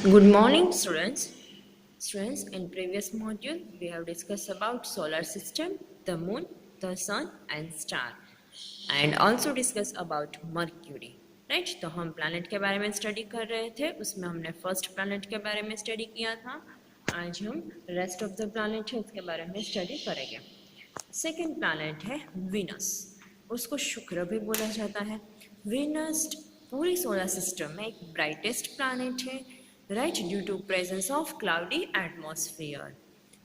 Good morning, students. Students, in previous module, we have discussed about solar system, the moon, the sun and star, and also discussed about Mercury. Right तो हम planet के बारे में study कर रहे थे, उसमें हमने फर्स्ट प्लैनेट के बारे में स्टडी किया था. आज हम रेस्ट ऑफ द प्लैनेट है उसके बारे में स्टडी करेंगे. सेकेंड प्लैनेट है वीनस, उसको शुक्र भी बोला जाता है. वीनस पूरी सोलर सिस्टम में एक ब्राइटेस्ट प्लैनेट है, right, due to presence of cloudy atmosphere,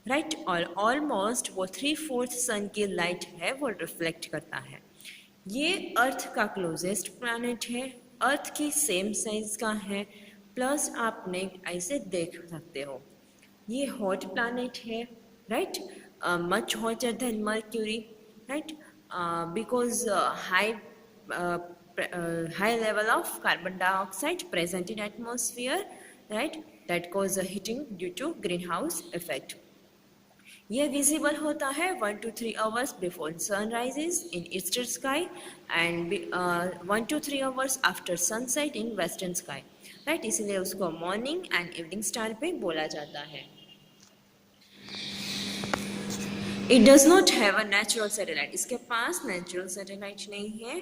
right. और ऑलमोस्ट वो 3/4 सन की लाइट है वो रिफ्लेक्ट करता है. ये अर्थ का क्लोजेस्ट प्लैनेट है, अर्थ की सेम साइज का है, प्लस आपने ऐसे देख सकते हो ये हॉट प्लैनेट है, right, much hotter then mercury, right, because high level of carbon dioxide present in atmosphere, right, that cause a heating due to greenhouse effect. ये विजिबल होता है 1 to 3 hours before sunrises in eastern sky and 1 to 3 hours after sunset in western sky, right. इसीलिए उसको morning and evening star पे बोला जाता है. It does not have a natural satellite, इसके पास नेचुरल सैटेलाइट नहीं है,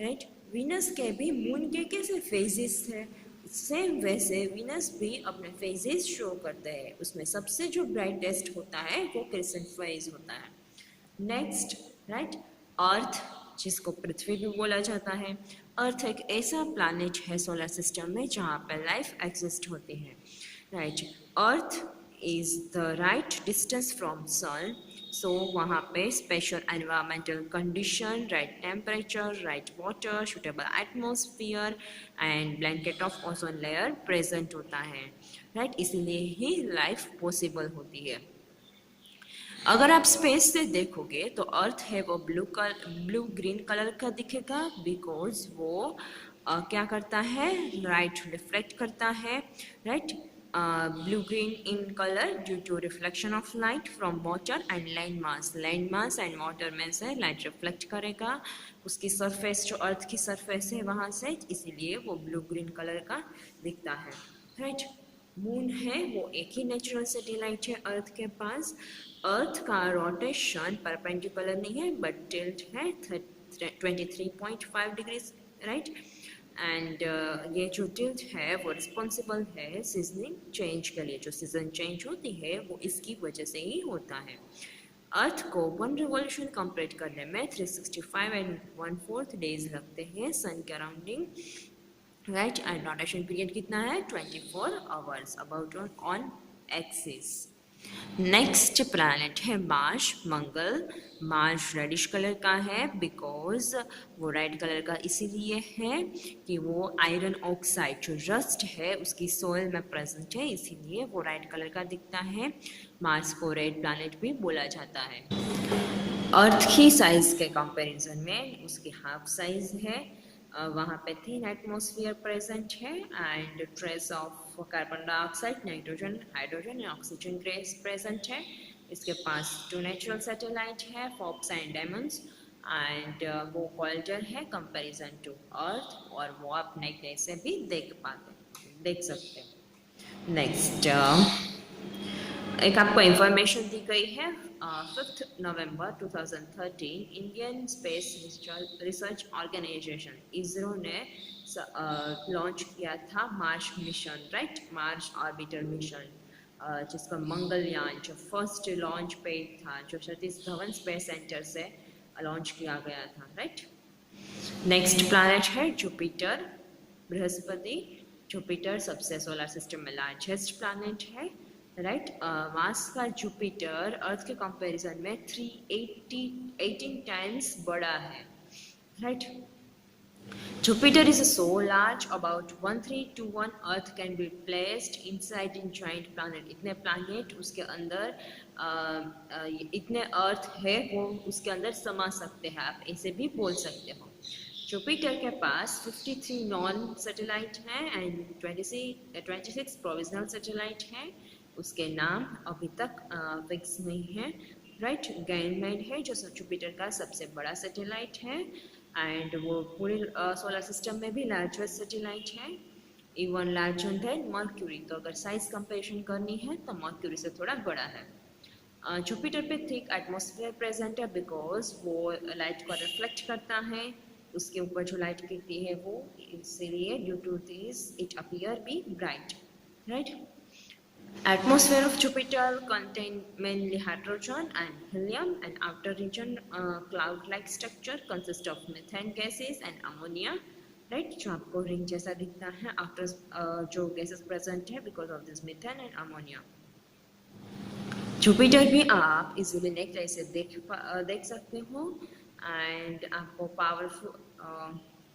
राइट. वीनस के भी मून के कैसे फेजेस थे, सेम वैसे वीनस भी अपने फेजेस शो करते हैं. उसमें सबसे जो ब्राइटेस्ट होता है वो क्रिसेंट फेज होता है. नेक्स्ट, राइट, अर्थ, जिसको पृथ्वी भी बोला जाता है. अर्थ एक ऐसा प्लैनेट है सोलर सिस्टम में जहाँ पर लाइफ एग्जिस्ट होती है, right. Earth is the right distance from sun, so वहाँ पे special environmental condition, right temperature, right water, suitable atmosphere and blanket of ozone layer present होता है, राइट. इसीलिए ही लाइफ पॉसिबल होती है. अगर आप स्पेस से देखोगे तो अर्थ है वो ब्लू ग्रीन कलर का दिखेगा, बिकॉज वो क्या करता है, राइट, रिफ्लेक्ट करता है, right. Blue green in colour due to reflection of light from water and land mass and water में से लाइट रिफ्लेक्ट करेगा उसकी सरफेस, जो अर्थ की सरफेस है वहाँ से, इसीलिए वो ब्लू ग्रीन कलर का दिखता है, राइट. मून है वो एक ही नेचुरल सैटेलाइट है अर्थ के पास. अर्थ का रोटेशन परपेंडिकुलर नहीं है बट टिल्ट है 23.5 डिग्रीज, राइट. एंड ये जो टिल्ट है वो रिस्पॉन्सिबल है सीजनिंग चेंज के लिए. जो सीजन चेंज होती है वो इसकी वजह से ही होता है. अर्थ को 1 रिवॉल्यूशन कंप्लीट करने में 365 एंड 1/4 डेज लगते हैं सन के अराउंडिंग, राइट. एंड रोटेशन पीरियड कितना है 24 hours about on axis. Next planet है मार्स, मंगल. मार्स रेडिश कलर का है, बिकॉज वो रेड कलर का इसीलिए है कि वो आयरन ऑक्साइड जो रस्ट है उसकी सोइल में प्रेजेंट है, इसीलिए वो रेड कलर का दिखता है. मार्स को रेड प्लैनेट भी बोला जाता है. अर्थ की साइज के कंपैरिजन में उसकी हाफ साइज है. वहाँ पे थिन एटमॉस्फेयर प्रेजेंट है and trace of carbon dioxide, nitrogen, hydrogen and oxygen gas present है. इसके पास 2 नेचुरल सैटेलाइट है, फोप्स एंड डेमन्स, एंड वो क्वालिटर है कंपैरिजन टू अर्थ, और वो आप नेट से भी देख सकते हैं. नेक्स्ट एक आपको इंफॉर्मेशन दी गई है. 5 नवंबर 2013 Indian space research organisation ISRO ने लॉन्च किया था Mars mission, right, Mars orbiter mission, जिसका मंगलयान जो फर्स्ट लॉन्च पैड था जो सतीश धवन स्पेस सेंटर से लॉन्च किया गया था, राइट. नेक्स्ट प्लैनेट है जुपिटर, बृहस्पति. जुपिटर सबसे सोलर सिस्टम में लार्जेस्ट प्लैनेट है, राइट. मास का जुपिटर अर्थ के कंपैरिजन में 318 टाइम्स बड़ा है, right. Jupiter is so large about 1321 earth can be placed inside in joint planet. इतने प्लैनेट उसके अंदर इतने अर्थ है वो उसके अंदर समा सकते हैं, आप ऐसे भी बोल सकते हो. जुपिटर के पास 53 नॉन सैटेलाइट हैं एंड 26 प्रोविजनल सैटेलाइट हैं. उसके नाम अभी तक फिक्स नहीं है, राइट. गैनमेड है जो जुपिटर का सबसे बड़ा सैटेलाइट है एंड वो पूरे सोलर सिस्टम में भी लार्जेस्ट सैटेलाइट है. Even larger than mercury. तो अगर साइज कंपेरिजन करनी है तो मर्क्यूरी से थोड़ा बड़ा है। जुपिटर पे थिक एटमॉस्फेयर प्रेजेंट है बिकॉज वो लाइट को रिफ्लेक्ट करता है, उसके ऊपर जो लाइट गिरती है वो, इसीलिए due to this it appear be bright, right. Atmosphere of Jupiter contain mainly hydrogen and helium, and outer region cloud-like structure consists of methane gases and ammonia, right? जो आपको रिंग जैसा दिखता है, आफ्टर जो गैसेस प्रेजेंट है because of this methane and ammonia. Jupiter भी आप easily नेक से देख सकते हो, एंड आपको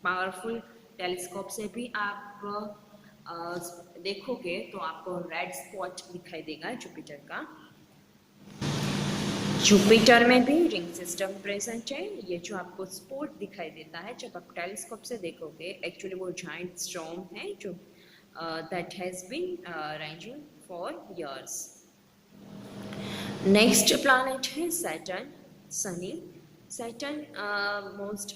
पावरफुल टेलीस्कोप से भी आप देखोगे तो आपको रेड स्पॉट दिखाई देगा जुपिटर का। जुपिटर में भी रिंग सिस्टम प्रेजेंट है। ये जो आपको स्पॉट दिखाई देता है जब आप टेलीस्कोप से देखोगे, एक्चुअली वो जाइंट स्टॉर्म है जो that has been ranging for years. Next planet है सैटर्न, सनी। Saturn most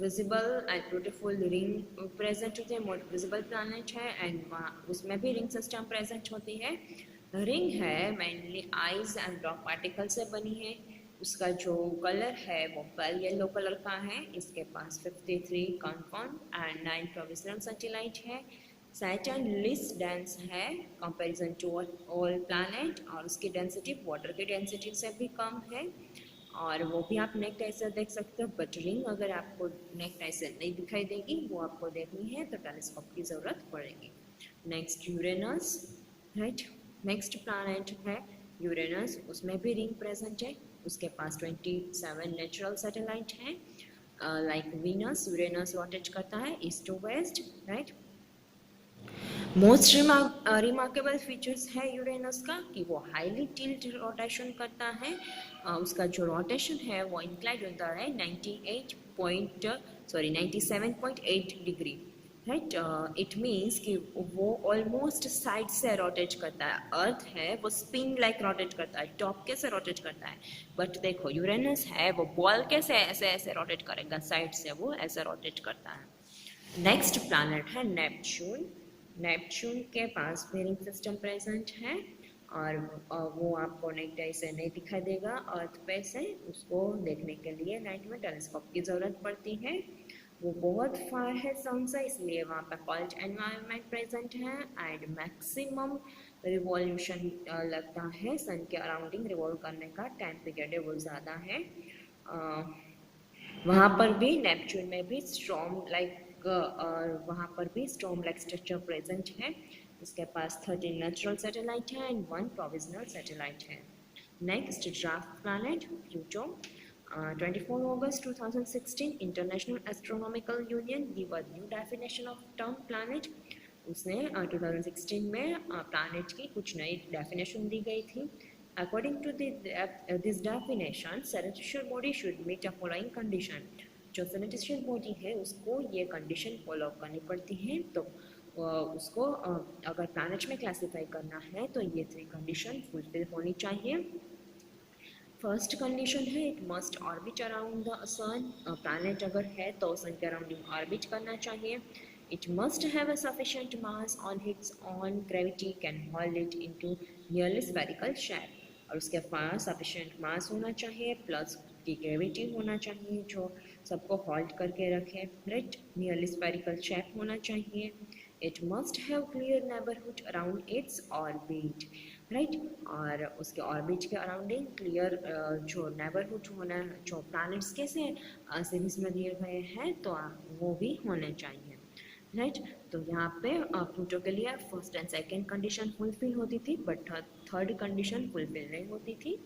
visible and beautiful ring present होती है, मोस्ट विजिबल प्लैनेट है, एंड उसमें भी रिंग सिस्टम प्रेजेंट होती है। रिंग है mainly ice and rock particle से बनी है। उसका जो कलर है वो पेल येलो कलर का है। इसके पास 53 कॉन्फर्म एंड 9 प्रोविजनल सैटेलाइट है। सैटर्न लिस्ट डेंस है कंपैरिजन टू ऑल प्लैनेट, और उसकी डेंसिटी वाटर की डेंसिटी से भी कम है, और वो भी आप नेक टाइप से देख सकते हो। बट रिंग अगर आपको नेक टाइप से नहीं दिखाई देगी, वो आपको देखनी है तो टेलीस्कोप की ज़रूरत पड़ेगी। Next Uranus, right. Next planet है यूरेनस, उसमें भी रिंग प्रेजेंट है। उसके पास 27 नेचुरल सैटेलाइट हैं। लाइक वीनस, यूरेनस रोटेट करता है east to west, right. Most remarkable features है यूरेनस का कि वो हाईली टिल्ट रोटेशन करता है। उसका जो रोटेशन है वो इंक्लाइड होता है 97.8 डिग्री, राइट। इट मीन्स कि वो ऑलमोस्ट साइड से रोटेट करता है। अर्थ है वो स्पिन लाइक रोटेट करता है, टॉप कैसे रोटेट करता है, बट देखो यूरेनस है वो बॉल कैसे ऐसे ऐसे रोटेट करेगा, साइड से वो ऐसे रोटेट करता है। नेक्स्ट प्लैनेट है नेपच्यून। नेपच्यून के पास भी रिंग सिस्टम प्रेजेंट है, और वो आपको नेक टाइप से नहीं दिखाई देगा अर्थ पे से। उसको देखने के लिए नाइट में टेलीस्कोप की ज़रूरत पड़ती है। वो बहुत फार है सन से, इसलिए वहाँ पे कोल्ड एनवायरनमेंट प्रेजेंट है, एंड मैक्सिमम रिवॉल्यूशन लगता है सन के अराउंडिंग रिवॉल्व करने का टाइम पीरियड है वो ज़्यादा है। वहाँ पर भी नेपच्यून में भी स्टॉर्म लाइक वहाँ पर भी स्टॉर्म लाइक स्ट्रक्चर प्रेजेंट है। इसके पास 13 नेचुरल सैटेलाइट है एंड 1 प्रोविजनल सैटेलाइट है। Next draft planet Pluto. 24 August 2016 international astronomical union give a new definition of term planet. उसने 2016 में प्लैनेट की कुछ नई डेफिनेशन दी गई थी। According to this definition, celestial body should meet a following condition. जो celestial body है उसको ये condition follow करनी पड़ती है। तो उसको अगर planet में classify करना है तो ये 3 condition fulfill होनी चाहिए। फर्स्ट कंडीशन है it must orbit around the sun. Planet अगर है तो सन के अराउंडिंग ऑर्बिट करना चाहिए। It must have a sufficient mass on its own gravity can hold it into nearly spherical shape, और उसके पास सफिशिएंट मास होना चाहिए प्लस की ग्रेविटी होना चाहिए जो सबको होल्ड करके रखे, राइट। नियरली स्फेरिकल शेप होना चाहिए। It must have clear neighbourhood around its orbit, right. और उसके ऑर्बिट के अराउंडिंग क्लियर जो नेबरहुड होना, जो प्लैनेट्स कैसे सीरीज में दिए गए हैं तो वो भी होने चाहिए, राइट। तो यहाँ पे प्लूटो के लिए first and second condition fulfil होती थी, बट थर्ड कंडीशन फुलफिल नहीं होती थी,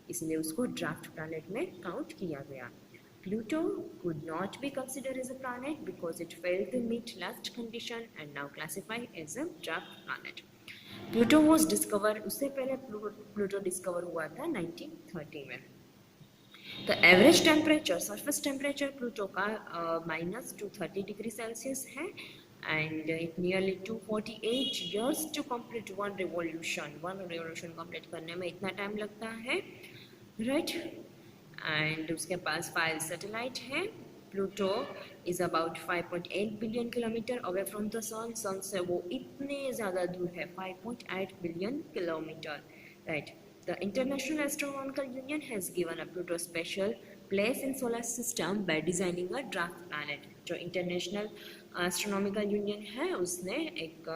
इसलिए उसको ड्राफ्ट प्लैनेट में काउंट किया गया। Pluto could not be considered as a planet because it failed to meet last condition and now classified as a draft planet. Pluto was discovered, उससे पहले Pluto discover हुआ था 1930 में। The average temperature, surface temperature Pluto का -230 degree Celsius है, and it nearly 248 years to complete one revolution. One revolution complete करने में इतना टाइम लगता है, right? एंड उसके पास 5 सैटेलाइट हैं Pluto is about 5.8 billion kilometre away from the sun. Sun से वो इतने ज़्यादा दूर है, 5.8 billion kilometre, right. The international astronomical union has given a Pluto special place in solar system by designing a draft planet. जो international astronomical union है उसने एक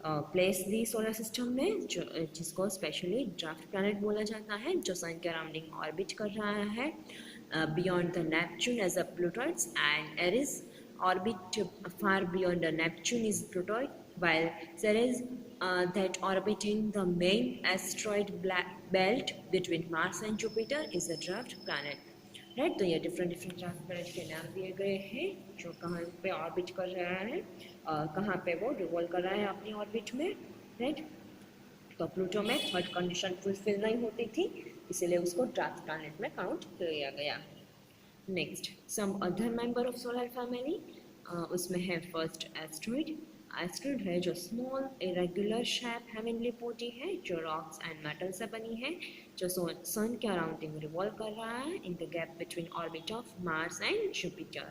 प्लेस दी सोलर सिस्टम में, जो जिसको स्पेशली ड्राफ्ट प्लैनेट बोला जाता है, जो सन के अराउंडिंग ऑर्बिट कर रहा है beyond the Neptune as a plutoids and Eris orbit far beyond the Neptune is Plutoid, while Ceres that orbiting the main asteroid belt between Mars and Jupiter is a dwarf planet. Right. तो ये different draft planet के नाम दिए गए हैं जो कहाँ पे ऑर्बिट कर रहा है, कहाँ पे वो रिवॉल्व कर रहा है अपनी ऑर्बिट में, राइट. तो प्लूटो में थर्ड कंडीशन फुलफिल नहीं होती थी, इसीलिए उसको ड्राफ्ट प्लैनेट में काउंट किया गया. Next, some other member of solar family, उसमें है फर्स्ट एस्ट्रॉइड. एस्ट्रॉइड है जो small irregular shape heavenly body है जो रॉक्स एंड मेटल से बनी है, जो सन के अराउंडिंग रिवॉल्व कर रहा है in the gap between orbit of Mars and Jupiter.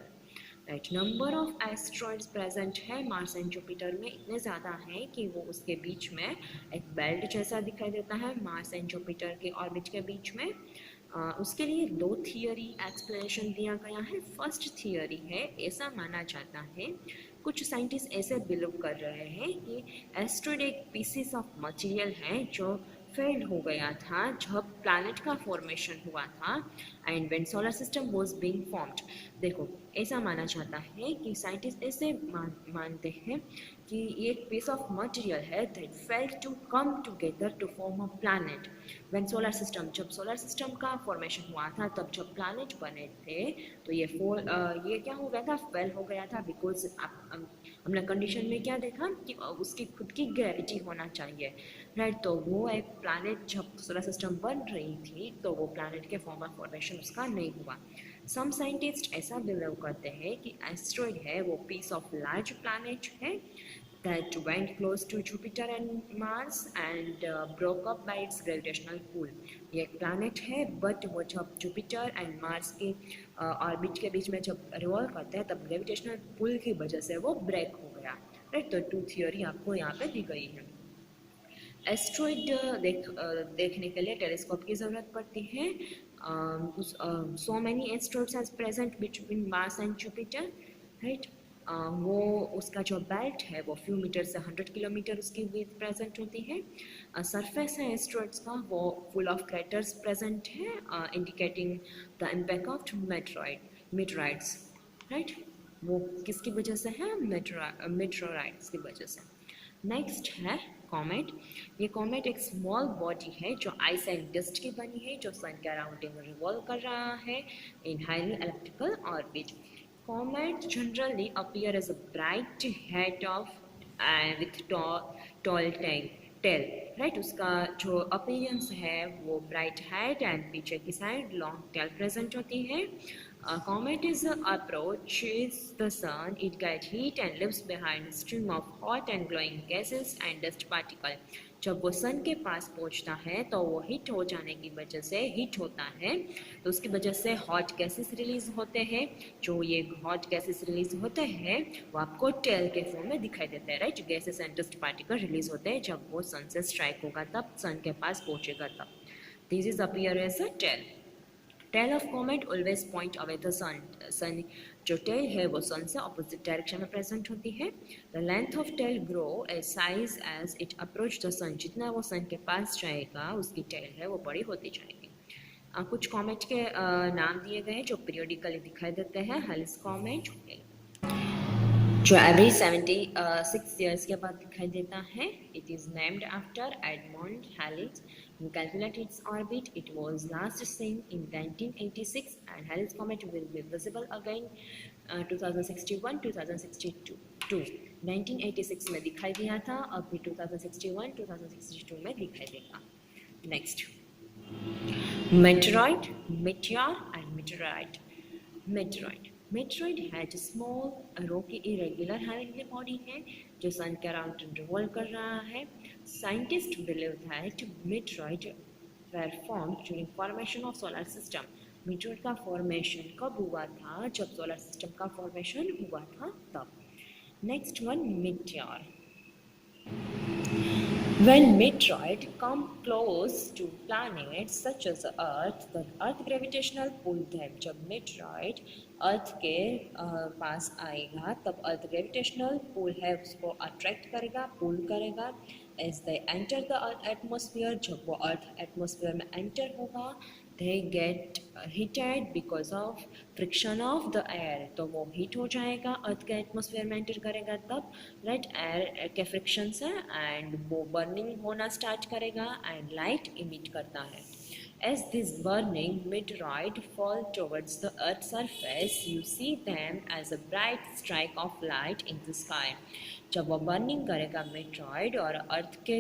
Right. Number of asteroids present है मार्स एंड जुपिटर में इतने ज़्यादा हैं कि वो उसके बीच में एक बेल्ट जैसा दिखाई देता है मार्स एंड जुपिटर के ऑर्बिट के बीच में. उसके लिए दो थियोरी एक्सप्लेनेशन दिया गया है. फर्स्ट थियोरी है, ऐसा माना जाता है, कुछ साइंटिस्ट ऐसे बिलीव कर रहे हैं कि एस्ट्रॉइड एक पीसेस ऑफ मटेरियल है जो फेल्ड हो गया था जब प्लैनेट का फॉर्मेशन हुआ था and when solar system was being formed. देखो, ऐसा माना जाता है कि साइंटिस्ट ऐसे मानते हैं कि ये एक पीस ऑफ मटेरियल है that failed to come together to form a planet when solar system. जब सोलर सिस्टम का फॉर्मेशन हुआ था तब जब प्लैनेट बने थे तो ये क्या हो गया था, फेल हो गया था बिकॉज हमने कंडीशन में क्या देखा कि उसकी खुद की ग्रेविटी होना चाहिए, राइट. तो वो एक प्लैनेट जब सोलर सिस्टम बन रही थी तो वो प्लैनेट के फॉर्मेशन उसका नहीं हुआ. सम साइंटिस्ट ऐसा बिलीव करते हैं कि एस्ट्रॉइड है वो पीस ऑफ लार्ज प्लैनेट है that went close to Jupiter and Mars and broke up by its gravitational pull. ये एक प्लैनेट है बट वो जब जुपिटर एंड मार्स के ऑर्बिट के बीच में जब रिवॉल्व करते हैं तब ग्रेविटेशनल पुल की वजह से वो ब्रेक हो गया, राइट. तो टू थियोरी आपको यहाँ पे दी गई है. एस्ट्रॉइड देखने के लिए टेलीस्कोप की ज़रूरत पड़ती है. So many asteroids are present between Mars and Jupiter, right. वो उसका जो बेल्ट है वो फ्यू मीटर से 100 किलोमीटर उसकी विड्थ प्रेजेंट होती है. सरफेस है एस्ट्रॉइड्स का वो फुल ऑफ क्रेटर्स प्रेजेंट है indicating the impact of meteorites, right. वो किसकी वजह से है, मेटेराइट्स की वजह से. नेक्स्ट है कॉमेट. ये कॉमेट एक स्मॉल बॉडी है जो आइस एंड डस्ट की बनी है जो सन के अराउंडिंग रिवॉल्व कर रहा है इन highly electrical orbit. Comet generally appear as a bright head of with tall tail, right. उसका जो अपीयरेंस है वो ब्राइट हेड एंड पीछे की साइड लॉन्ग टेल प्रेजेंट होती है. Comet is approaches the sun, it gets heat and leaves behind a stream of hot and glowing gases and dust particle. जब वो सन के पास पहुंचता है तो वो हीट हो जाने की वजह से हीट होता है तो उसकी वजह से हॉट गैसेस रिलीज होते हैं. जो ये हॉट गैसेस रिलीज होते हैं वो आपको टेल के फॉर्म में दिखाई देते हैं, right. Gases and dust particle release होते हैं जब वो सन से स्ट्राइक होगा तब, सन के पास पहुंचेगा तब. This is appear as a tail. Tail of comet always point away the sun. Sun जो टेल है वो सन से ऑपोजिट डायरेक्शन में प्रेजेंट होती है. The length of tail grow as size as it approach the sun. जितना वो सन के पास जाएगा उसकी टेल है वो बड़ी होती जाएगी. कुछ कॉमेट के नाम दिए गए हैं जो पीरियडिकली दिखाई देते हैं. हेलिस कॉमेट जो एवरी 76 ईयर्स के बाद दिखाई देता है. It is named after Edmund Halley's. Calculate its orbit. It was last seen in 1986 and Halley's comet will be visible again 2061 2062. 1986 में दिखाई दिया था, अभी 2061 2062 में दिखाई देगा. Next, meteoroid, meteor and meteorite. Meteoroid has small rocky irregular heavenly body है जो सन के अराउंड रिवॉल्व कर रहा है. Scientist believe that meteoroid were formed during formation of solar system. Meteoroid का फॉर्मेशन कब हुआ था? जब सोलर सिस्टम का फॉर्मेशन हुआ था तब। Next one, meteor. When meteoroids come close to planets such as Earth, the Earth gravitational pull them. जब meteoroid अर्थ के पास आएगा तब अर्थ ग्रेविटेशनल पुल है उसको अट्रैक्ट करेगा, पुल करेगा। As they enter the Earth atmosphere, जब वो अर्थ एटमोसफियर में एंटर होगा, they get heated because of friction of the air, तो वो हीट हो जाएगा अर्थ के एटमोसफियर में एंटर करेगा तब, राइट, एयर के फ्रिक्शन से, एंड वो बर्निंग होना स्टार्ट करेगा एंड लाइट इमिट करता है। As this burning meteoroid fall towards the Earth's surface, you see them as a bright streak of light in the sky. जब वो बर्निंग करेगा मेट्रॉइड और अर्थ के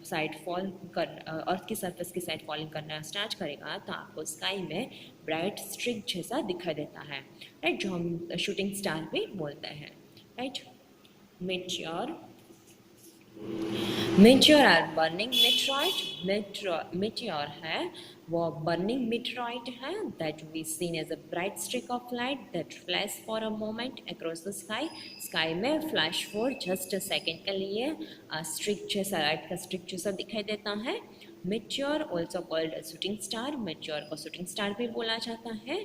साइड फॉल कर अर्थ की सरफेस की साइड फॉलिंग करना स्टार्ट करेगा तो आपको स्काई में ब्राइट स्ट्रिक जैसा दिखाई देता है, राइट, जो हम शूटिंग स्टार भी बोलते हैं, right. Meteor meteor are burning meteoroid, meteor है वो बर्निंग मेट्रॉइड है that we seen as a bright streak of light that flash for a moment across the sky. Sky में flash for just a second के लिए streak जैसा, light का streak जैसा दिखाई देता है। Meteor also called shooting star, meteor को शूटिंग स्टार भी बोला जाता है।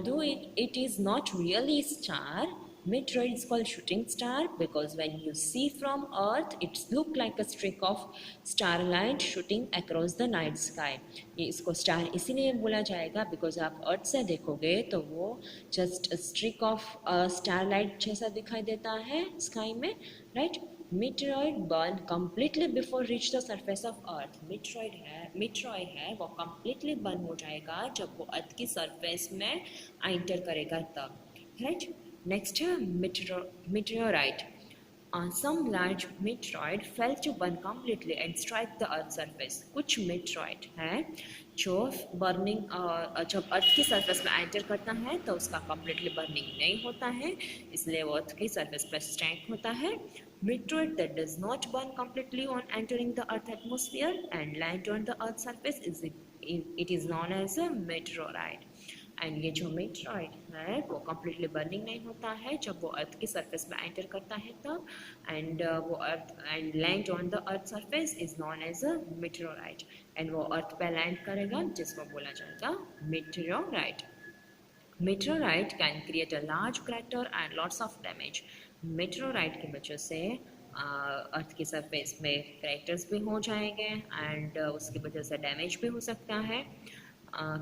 दो it is not really star, meteoroid is called shooting star because when you see from Earth, it look like a streak of starlight shooting across the night sky. ये इसको star इसीलिए बोला जाएगा बिकॉज आप अर्थ से देखोगे तो वो जस्ट स्ट्रिक ऑफ स्टारलाइट जैसा दिखाई देता है स्काई में, right. meteoroid burn completely before reach the surface of earth. meteoroid है वो completely burn हो जाएगा जब वो अर्थ की सरफेस में एंटर करेगा तब, right. Next, meteorite. Some large meteoroid fell to burn completely and strike the earth surface. कुछ meteoroid है जो बर्निंग जब अर्थ की सरफेस में एंटर करता है तो उसका कम्प्लीटली बर्निंग नहीं होता है, इसलिए वो अर्थ की सरफेस पर स्ट्राइक होता है। meteoroid that does not burn completely on entering the earth atmosphere and land on the earth surface it is known as a meteorite. And ये जो मेट्रॉइड है वो कम्प्लीटली बर्निंग नहीं होता है जब वो अर्थ की सरफेस में एंटर करता है तब, एंड वो earth and land on the earth surface is known as a meteorite, and वो अर्थ पे लैंड करेगा जिसको बोला जाएगा meteorite. Meteorite can create a large crater and lots of damage. Meteorite की वजह से अर्थ की सरफेस में क्रैटर्स भी हो जाएंगे एंड उसकी वजह से डैमेज भी हो सकता है।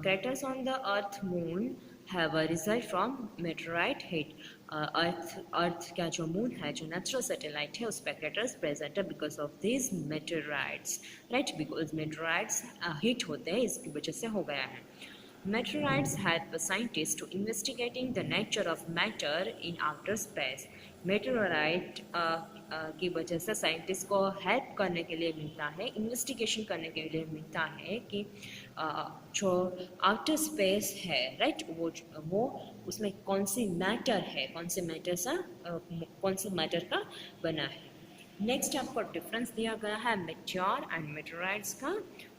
Craters on the Earth Moon have a result from meteorite hit. अर्थ का जो मून है जो नेचुरल सैटेलाइट है उस पर craters present है because of these meteorites, right? Because meteorites hit होते हैं इसकी वजह से हो गया है। Meteorites help scientists to investigating the nature of matter in outer space. मेटेरोराइट की वजह से साइंटिस्ट को हेल्प करने के लिए मिलता है, इन्वेस्टिगेशन करने के लिए मिलता है कि जो आउटर स्पेस है, राइट, वो उसमें कौन सी मैटर है, कौन से मैटर का बना है। नेक्स्ट आपको डिफरेंस दिया गया है मेट्योर एंड मेटेरोराइट्स का।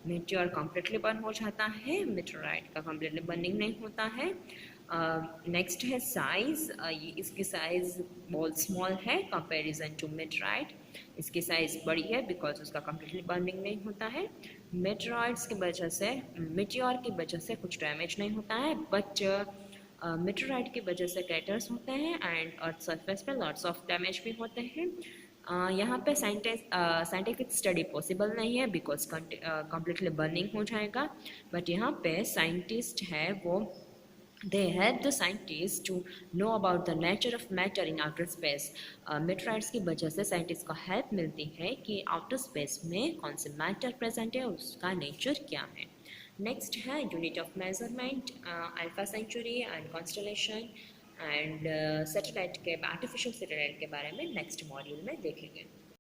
मेट्योर कम्प्लीटली बर्न हो जाता है, मेटेरोराइट का कम्प्लीटली बर्निंग नहीं होता है। नेक्स्ट है साइज, इसकी साइज बहुत स्मॉल है कंपैरिजन टू मेटेराइट, इसकी साइज बड़ी है बिकॉज उसका कम्प्लीटली बर्निंग नहीं होता है। मेटेरोइड्स की वजह से, मेट्योर की वजह से कुछ डैमेज नहीं होता है, बट मेटेरोइड की वजह से क्रैटर्स होते हैं एंड अर्थ सरफेस पे लॉट्स ऑफ डैमेज भी होते हैं। यहाँ पे साइंटिफिक स्टडी पॉसिबल नहीं है बिकॉज कम्प्लीटली बर्निंग हो जाएगा, बट यहाँ पे साइंटिस्ट है वो they help the scientists to know about the nature of matter in outer space. मेटेराइट्स की वजह से साइंटिस्ट को हेल्प मिलती है कि आउटर स्पेस में कौन से मैटर प्रेजेंट है, उसका नेचर क्या है। नेक्स्ट है unit of measurement, alpha century and constellation and satellite के आर्टिफिशियल सैटेलाइट के बारे में नेक्स्ट मॉड्यूल में देखेंगे।